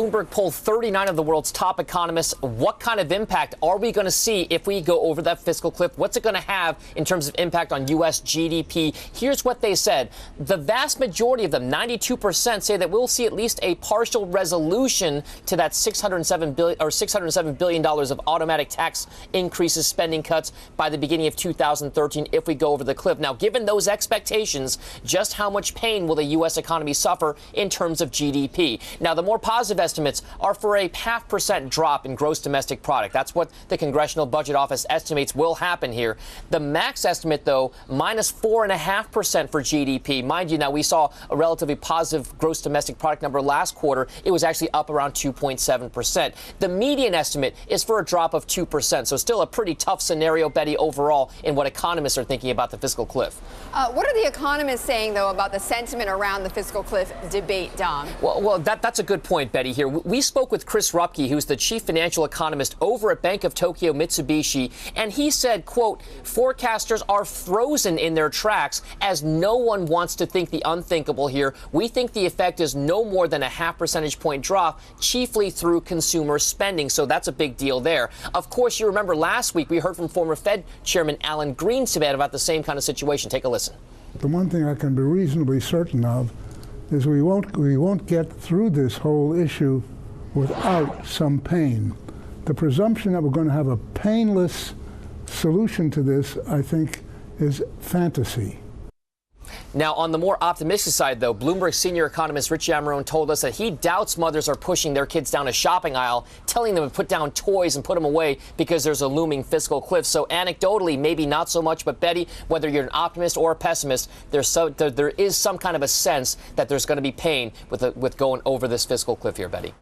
Bloomberg polled 39 of the world's top economists. What kind of impact are we going to see if we go over that fiscal cliff? What's it going to have in terms of impact on U.S. GDP? Here's what they said. The vast majority of them, 92%, say that we'll see at least a partial resolution to that $607 billion of automatic tax increases, spending cuts by the beginning of 2013 if we go over the cliff. Now, given those expectations, just how much pain will the U.S. economy suffer in terms of GDP? Now, the more positive estimates are for a 0.5% drop in gross domestic product. That's what the Congressional Budget Office estimates will happen here. The max estimate, though, minus 4.5% for GDP. Mind you, now we saw a relatively positive gross domestic product number last quarter. It was actually up around 2.7%. The median estimate is for a drop of 2%. So still a pretty tough scenario, Betty, overall in what economists are thinking about the fiscal cliff. What are the economists saying, though, about the sentiment around the fiscal cliff debate, Dom? Well, that's a good point, Betty, here. We spoke with Chris Rupke, who's the chief financial economist over at Bank of Tokyo Mitsubishi, and he said, quote, forecasters are frozen in their tracks as no one wants to think the unthinkable here. We think the effect is no more than a 0.5 percentage point drop, chiefly through consumer spending. So that's a big deal there. Of course, you remember last week we heard from former Fed Chairman Alan Greenspan about the same kind of situation. Take a listen. The one thing I can be reasonably certain of is we won't get through this whole issue without some pain. The presumption that we're going to have a painless solution to this, I think, is fantasy. Now, on the more optimistic side, though, Bloomberg senior economist Rich Yamarone told us that he doubts mothers are pushing their kids down a shopping aisle, telling them to put down toys and put them away because there's a looming fiscal cliff. So anecdotally, maybe not so much. But Betty, whether you're an optimist or a pessimist, there is some kind of a sense that there's going to be pain with going over this fiscal cliff here, Betty.